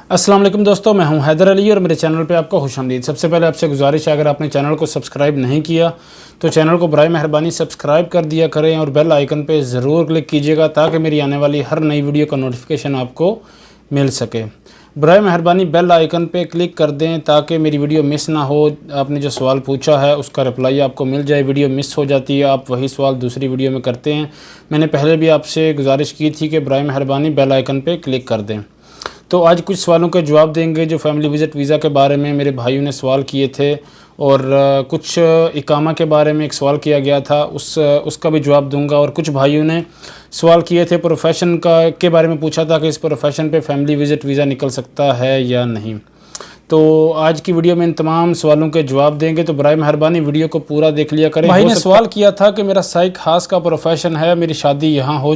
अस्सलाम वालेकुम दोस्तों, मैं हूं हैदर अली और मेरे चैनल पे आपका खुशामदीद। सबसे पहले आपसे गुजारिश है, अगर आपने चैनल को सब्सक्राइब नहीं किया तो चैनल को बराए मेहरबानी सब्सक्राइब कर दिया करें और बेल आइकन पे ज़रूर क्लिक कीजिएगा ताकि मेरी आने वाली हर नई वीडियो का नोटिफिकेशन आपको मिल सके। बराए मेहरबानी बेल आइकन पे क्लिक कर दें ताकि मेरी वीडियो मिस ना हो। आपने जो सवाल पूछा है उसका रिप्लाई आपको मिल जाए। वीडियो मिस हो जाती है, आप वही सवाल दूसरी वीडियो में करते हैं। मैंने पहले भी आपसे गुजारिश की थी कि बराए मेहरबानी बेल आइकन पे क्लिक कर दें। तो आज कुछ सवालों के जवाब देंगे जो फैमिली विज़िट वीज़ा के बारे में मेरे भाइयों ने सवाल किए थे, और कुछ इकामा के बारे में एक सवाल किया गया था, उसका भी जवाब दूंगा। और कुछ भाइयों ने सवाल किए थे प्रोफेशन के बारे में, पूछा था कि इस प्रोफेशन पे फैमिली विज़िट वीज़ा निकल सकता है या नहीं। तो आज की वीडियो में इन तमाम सवालों के जवाब देंगे, तो बराए मेहरबानी वीडियो को पूरा देख लिया करें। भाई ने सवाल किया था कि मेरा साइक खास का प्रोफेशन है, मेरी शादी यहाँ हो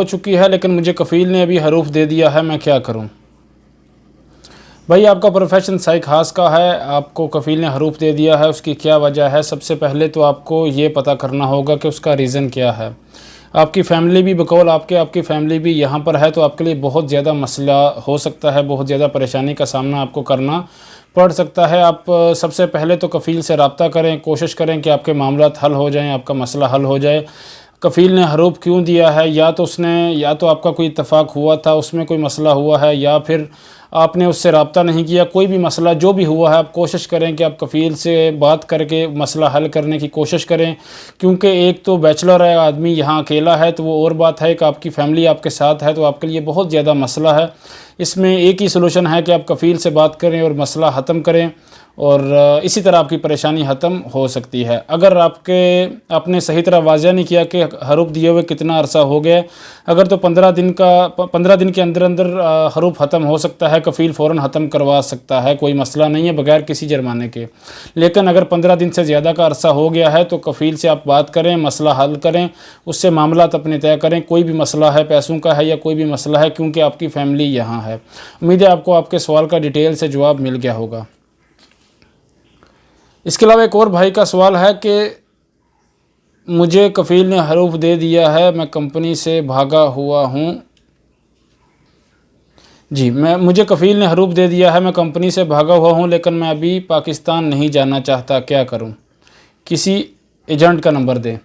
चुकी है लेकिन मुझे कफ़ील ने अभी हरूफ दे दिया है, मैं क्या करूं? भाई आपका प्रोफेशन साइक खास का है, आपको कफ़ील ने हरूफ दे दिया है, उसकी क्या वजह है? सबसे पहले तो आपको ये पता करना होगा कि उसका रीज़न क्या है। आपकी फ़ैमिली भी बकौल आपकी फ़ैमिली भी यहाँ पर है, तो आपके लिए बहुत ज़्यादा मसला हो सकता है, बहुत ज़्यादा परेशानी का सामना आपको करना पड़ सकता है। आप सबसे पहले तो कफ़ील से रब्ता करें, कोशिश करें कि आपके मामलात हल हो जाएँ, आपका मसला हल हो जाए। कफ़ील ने हरूफ क्यों दिया है? या तो आपका कोई इत्तफ़ाक़ हुआ था, उसमें कोई मसला हुआ है, या फिर आपने उससे रब्ता नहीं किया। कोई भी मसला जो भी हुआ है, आप कोशिश करें कि आप कफ़ील से बात करके मसला हल करने की कोशिश करें, क्योंकि एक तो बैचलर है आदमी, यहाँ अकेला है, तो वो और बात है कि आपकी फ़ैमिली आपके साथ है, तो आपके लिए बहुत ज़्यादा मसला है। इसमें एक ही सलूशन है कि आप कफ़ील से बात करें और मसला ख़त्म करें, और इसी तरह आपकी परेशानी ख़त्म हो सकती है। अगर आपने सही तरह वाज़ह नहीं किया कि हरूफ दिए हुए कितना अरसा हो गया, अगर तो 15 दिन के अंदर हरूफ ख़त्म हो सकता है, कफ़ील फ़ौरन ख़त्म करवा सकता है, कोई मसला नहीं है बग़ैर किसी जुर्माने के। लेकिन अगर 15 दिन से ज़्यादा का अरसा हो गया है तो कफ़ील से आप बात करें, मसला हल करें, उससे मामलात अपने तय करें। कोई भी मसला है, पैसों का है या कोई भी मसला है, क्योंकि आपकी फ़ैमिली यहाँ है। उम्मीद है आपको आपके सवाल का डिटेल से जवाब मिल गया होगा। इसके अलावा एक और भाई का सवाल है कि मुझे कफ़ील ने हरूफ दे दिया है, मैं कंपनी से भागा हुआ हूँ। जी, मुझे कफ़ील ने हरूफ दे दिया है, मैं कंपनी से भागा हुआ हूँ, लेकिन मैं अभी पाकिस्तान नहीं जाना चाहता, क्या करूँ? किसी एजेंट का नंबर दें।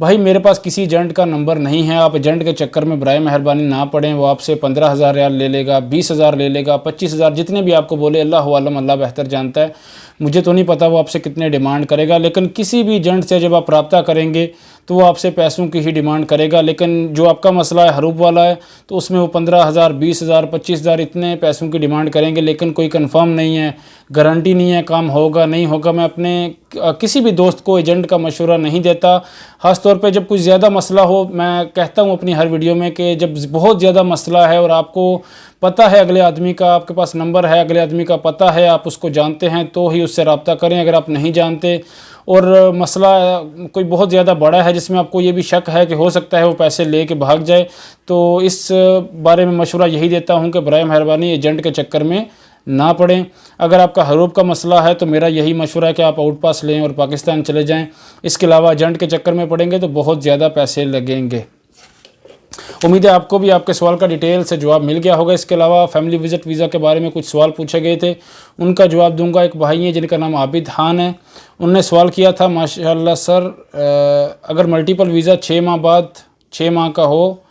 भाई मेरे पास किसी एजेंट का नंबर नहीं है, आप एजेंट के चक्कर में बराए मेहरबानी ना पड़ें। वो आपसे 15,000 रियाल ले लेगा, 20,000 ले लेगा, 25,000, जितने भी आपको बोले। अल्लाह आलम, अल्लाह बेहतर जानता है, मुझे तो नहीं पता वो आपसे कितने डिमांड करेगा। लेकिन किसी भी एजेंट से जब आप रब्ता करेंगे तो वो आपसे पैसों की ही डिमांड करेगा। लेकिन जो आपका मसला है हरूफ वाला है, तो उसमें वो 15,000, 20,000, 25,000 इतने पैसों की डिमांड करेंगे, लेकिन कोई कंफर्म नहीं है, गारंटी नहीं है काम होगा नहीं होगा। मैं अपने किसी भी दोस्त को एजेंट का मशवरा नहीं देता, ख़ास तौर पे जब कुछ ज़्यादा मसला हो। मैं कहता हूँ अपनी हर वीडियो में कि जब बहुत ज़्यादा मसला है और आपको पता है अगले आदमी का, आपके पास नंबर है, अगले आदमी का पता है, आप उसको जानते हैं, तो ही उससे रब्ता करें। अगर आप नहीं जानते और मसला कोई बहुत ज़्यादा बड़ा है जिसमें आपको ये भी शक है कि हो सकता है वो पैसे ले के भाग जाए, तो इस बारे में मशवरा यही देता हूँ कि बराए मेहरबानी एजेंट के चक्कर में ना पड़ें। अगर आपका हरूफ का मसला है तो मेरा यही मशवरा है कि आप आउट पास लें और पाकिस्तान चले जाएं। इसके अलावा एजेंट के चक्कर में पड़ेंगे तो बहुत ज़्यादा पैसे लगेंगे। उम्मीद है आपको भी आपके सवाल का डिटेल से जवाब मिल गया होगा। इसके अलावा फैमिली विज़िट वीज़ा के बारे में कुछ सवाल पूछे गए थे, उनका जवाब दूंगा। एक भाई हैं जिनका नाम आबिद खान है, उनने सवाल किया था, माशाल्लाह सर, अगर मल्टीपल वीज़ा 6 माह का हो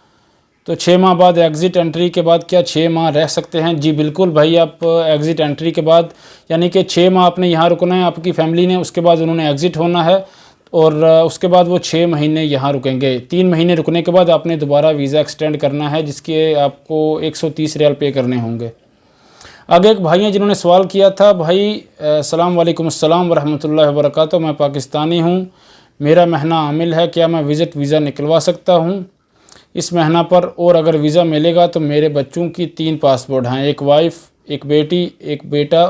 तो 6 माह बाद एग्ज़िट एंट्री के बाद क्या 6 माह रह सकते हैं? जी बिल्कुल भाई, आप एग्ज़िट एंट्री के बाद यानी कि 6 माह आपने यहाँ रुकना है, आपकी फ़ैमिली ने, उसके बाद उन्होंने एग्ज़िट होना है, और उसके बाद वो 6 महीने यहाँ रुकेंगे। 3 महीने रुकने के बाद आपने दोबारा वीज़ा एक्सटेंड करना है, जिसके आपको 130 रियाल पे करने होंगे। आगे एक भाई हैं जिन्होंने सवाल किया था, भाई अस्सलाम वालेकुम अस्सलाम वरहमतुल्लाहि वबरकातुहू, मैं पाकिस्तानी हूँ, मेरा महीना आमिल है, क्या मैं विज़िट वीज़ा निकलवा सकता हूँ इस महीना पर? और अगर वीज़ा मिलेगा तो मेरे बच्चों की 3 पासपोर्ट हैं, एक वाइफ, एक बेटी, एक बेटा।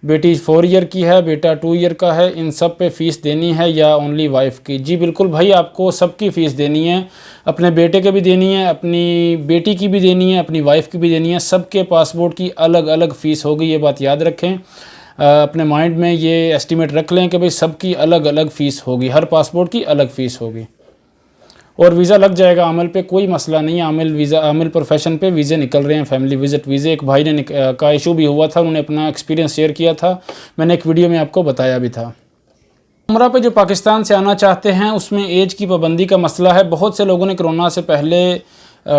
बेटी 4 ईयर की है, बेटा 2 ईयर का है। इन सब पे फ़ीस देनी है या ओनली वाइफ की? जी बिल्कुल भाई, आपको सबकी फ़ीस देनी है, अपने बेटे के भी देनी है, अपनी बेटी की भी देनी है, अपनी वाइफ की भी देनी है। सबके पासपोर्ट की अलग अलग फ़ीस होगी, ये बात याद रखें। اپنے مائنڈ میں یہ ایسٹیمیٹ رکھ لیں کہ بھئی سب کی الگ الگ فیس ہوگی، ہر پاسپورٹ کی الگ فیس ہوگی، اور ویزا لگ جائے گا عامل پہ، کوئی مسئلہ نہیں ہے۔ عامل پروفیشن پہ ویزے نکل رہے ہیں، فیملی وزٹ ویزے۔ ایک بھائی نے کا ایشو بھی ہوا تھا، انہوں نے اپنا ایکسپیرینس شیئر کیا تھا، میں نے ایک ویڈیو میں آپ کو بتایا بھی تھا۔ عمرہ پہ جو پاکستان سے آنا چاہتے ہیں اس میں ایج کی پابندی کا مسئلہ ہے۔ بہت سے لوگوں نے کرونا سے پہلے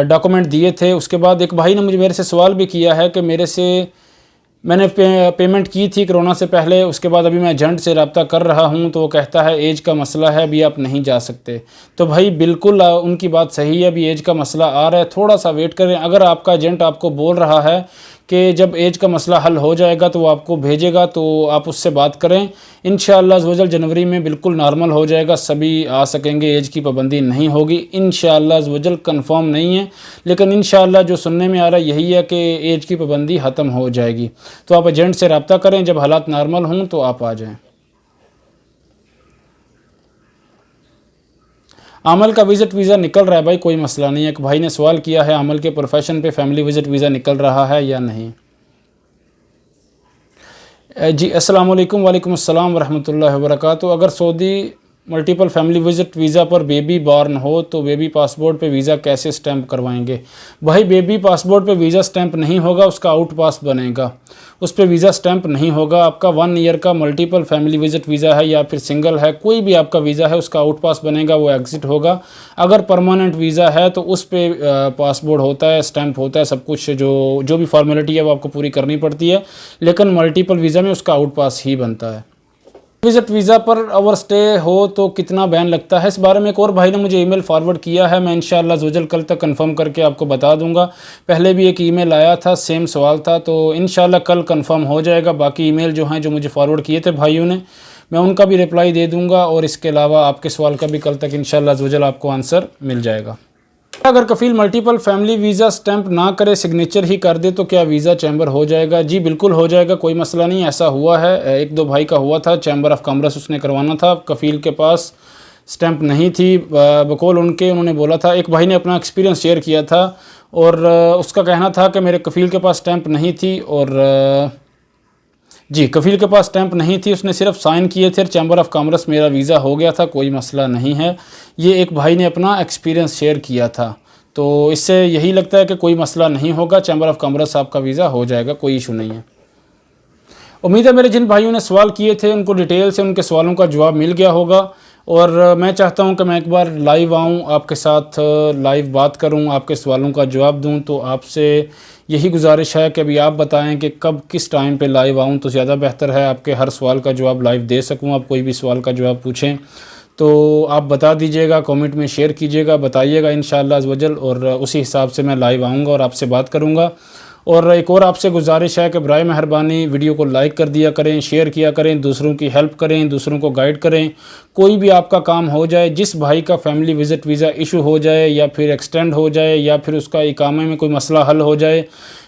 ڈاکومنٹ دیے تھے، اس کے بعد ایک بھائی نے میرے سے سوال بھی کیا ہے کہ میں نے پیمنٹ کی تھی کرونا سے پہلے، اس کے بعد ابھی میں ایجنٹ سے رابطہ کر رہا ہوں تو وہ کہتا ہے ایج کا مسئلہ ہے، ابھی آپ نہیں جا سکتے۔ تو بھائی بالکل ان کی بات صحیح ہے، ابھی ایج کا مسئلہ آ رہا ہے، تھوڑا سا ویٹ کریں۔ اگر آپ کا ایجنٹ آپ کو بول رہا ہے کہ جب ایج کا مسئلہ حل ہو جائے گا تو وہ آپ کو بھیجے گا، تو آپ اس سے بات کریں۔ انشاءاللہ عزوجل جنوری میں بالکل نارمل ہو جائے گا، سبھی آ سکیں گے، ایج کی پابندی نہیں ہوگی انشاءاللہ عزوجل۔ کنفرم نہیں ہے لیکن انشاءاللہ جو سننے میں آ رہا ہے یہی ہے کہ ایج کی پابندی ختم ہو جائے گی۔ تو آپ ایجنٹ سے رابطہ کریں، جب حالات نارمل ہوں تو آپ آ جائیں۔ عمل کا وزٹ ویزا نکل رہا ہے بھائی، کوئی مسئلہ نہیں ہے۔ ایک بھائی نے سوال کیا ہے عمل کے پروفیشن پہ فیملی وزٹ ویزا نکل رہا ہے یا نہیں۔ جی السلام علیکم، وعلیکم السلام ورحمۃ اللہ وبرکاتہ۔ اگر سعودی ملٹیپل فیملی وزٹ ویزا پر بیبی بارن ہو تو بیبی پاسپورٹ پہ ویزا کیسے سٹیمپ کروائیں گے؟ بھائی بیبی پاسپورٹ پہ ویزا سٹیمپ نہیں ہوگا، اس کا آؤٹ پاس بنے گا، اس پہ ویزا سٹیمپ نہیں ہوگا۔ آپ کا 1 ایئر کا ملٹیپل فیملی وزٹ ویزا ہے یا پھر سنگل ہے، کوئی بھی آپ کا ویزا ہے، اس کا آؤٹ پاس بنے گا، وہ ایگزٹ ہوگا۔ اگر پرماننٹ ویزا ہے تو اس پہ پاسپورٹ ہوتا ہے، سٹیمپ ہوتا ہے، سب کچھ جو بھی فارمیلٹی ہے وہ آپ کو پوری کرنی پڑتی ہے، لیکن ملٹیپل ویزا میں اس کا آؤٹ پاس ہی بنتا ہے۔ وزٹ ویزا پر اوور سٹے ہو تو کتنا بین لگتا ہے؟ اس بارے میں ایک اور بھائی نے مجھے ای میل فارورڈ کیا ہے، میں انشاءاللہ عزوجل کل تک کنفرم کر کے آپ کو بتا دوں گا۔ پہلے بھی ایک ای میل آیا تھا، سیم سوال تھا، تو انشاءاللہ کل کنفرم ہو جائے گا۔ باقی ای میل جو ہیں جو مجھے فارورڈ کیے تھے بھائیوں نے، میں ان کا بھی رپلائی دے دوں گا، اور اس کے علاوہ آپ کے سوال کا بھی کل تک انشاءاللہ عزوجل آپ کو آنسر مل جائے گا۔ اگر کفیل ملٹیپل فیملی ویزا سٹیمپ نہ کرے، سگنیچر ہی کر دے تو کیا ویزا چیمبر ہو جائے گا؟ جی بالکل ہو جائے گا، کوئی مسئلہ نہیں، ایسا ہوا ہے، 1-2 بھائی کا ہوا تھا، چیمبر آف کامرس اس نے کروانا تھا، کفیل کے پاس سٹیمپ نہیں تھی، بقول انہوں نے بولا تھا، ایک بھائی نے اپنا ایکسپیرینس شیئر کیا تھا، اور اس کا کہنا تھا کہ میرے کفیل کے پاس سٹیمپ نہیں تھی، اور جی کفیل کے پاس سٹیمپ نہیں تھی، اس نے صرف سائن کیے تھے، چیمبر آف کامرس میرا ویزا ہو گیا تھا، کوئی مسئلہ نہیں ہے۔ یہ ایک بھائی نے اپنا ایکسپیرینس شیئر کیا تھا، تو اس سے یہی لگتا ہے کہ کوئی مسئلہ نہیں ہوگا، چیمبر آف کامرس آپ کا ویزا ہو جائے گا، کوئی ایشو نہیں ہے۔ امید ہے میرے جن بھائیوں نے سوال کیے تھے ان کو ڈیٹیل سے ان کے سوالوں کا جواب مل گیا ہوگا، اور میں چاہتا ہوں کہ میں ایک بار لائیو آؤں، آپ کے ساتھ لائیو بات کروں، آپ کے سوالوں کا جواب دوں، تو آپ سے یہی گزارش ہے کہ ابھی آپ بتائیں کہ کب کس ٹائم پہ لائیو آؤں تو زیادہ بہتر ہے، آپ کے ہر سوال کا جواب لائیو دے سکوں، آپ کوئی بھی سوال کا جواب پوچھیں تو آپ بتا دیجئے گا، کامنٹ میں شیئر کیجئے گا، بتائیے گا انشاءاللہ عزوجل، اور اسی حساب سے میں لائیو آؤں گا اور آپ سے بات کروں گا۔ اور ایک اور آپ سے گزارش ہے کہ برائے مہربانی ویڈیو کو لائک کر دیا کریں، شیئر کیا کریں، دوسروں کی ہیلپ کریں، دوسروں کو گائیڈ کریں۔ کوئی بھی آپ کا کام ہو جائے، جس بھائی کا فیملی وزٹ ویزا ایشو ہو جائے یا پھر ایکسٹینڈ ہو جائے یا پھر اس کا اقامے میں کوئی مسئلہ حل ہو جائے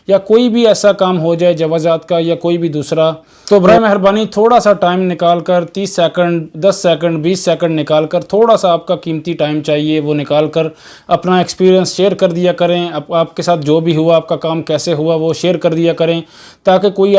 یا کوئی بھی ایسا کام ہو جائے جوازات کا یا کوئی بھی دوسرا، تو برائے مہربانی تھوڑا سا ٹائم نکال کر 30 سیکنڈ 10 سیکنڈ 20 سیکنڈ نکال کر، تھوڑا سا آپ کا قیمتی ٹائم چاہیے، وہ نکال کر اپنا ایکسپیرینس شیئر کر دیا کریں، آپ کے ساتھ جو بھی ہوا، آپ کا کام کیسے ہوا وہ شیئر کر دیا کریں، تاکہ کوئی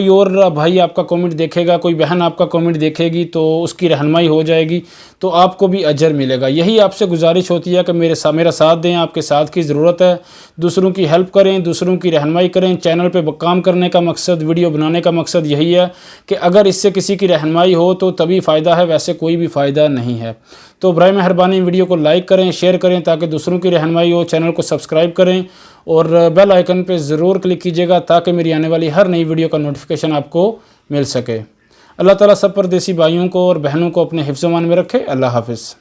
اور بھائی آپ کا کامنٹ دیکھے گا، کوئی بہن آپ کا کامنٹ دیکھے گی تو اس کی رہنمائی ہو جائے گی، تو آپ کو بھی اجر ملے گا۔ یہی آپ سے گزارش ہوتی ہے کہ میرا ساتھ دیں، آپ کے ساتھ کی ضرورت ہے، دوسروں کی ہیلپ کریں، دوسروں کی رہنمائی کریں۔ چینل پہ کام کرنے کا مقصد، ویڈیو بنانے کا مقصد یہی ہے کہ اگر اس سے کسی کی رہنمائی ہو تو تبھی فائدہ ہے، ویسے کوئی بھی فائدہ نہیں ہے۔ تو برائے مہربانی ویڈیو کو لائک کریں، شیئر کریں تاکہ دوسروں کی رہنمائی ہو، چینل کو سبسکرائب کریں اور بیل آئیکن پہ ضرور کلک کیجئے گا تاکہ میری آنے والی ہر نئی ویڈیو کا نوٹیفیکیشن آپ کو مل سکے۔ اللہ تعالیٰ سب پردیسی بھائیوں کو اور بہنوں کو اپنے حفظ و امان میں رکھے۔ اللہ حافظ۔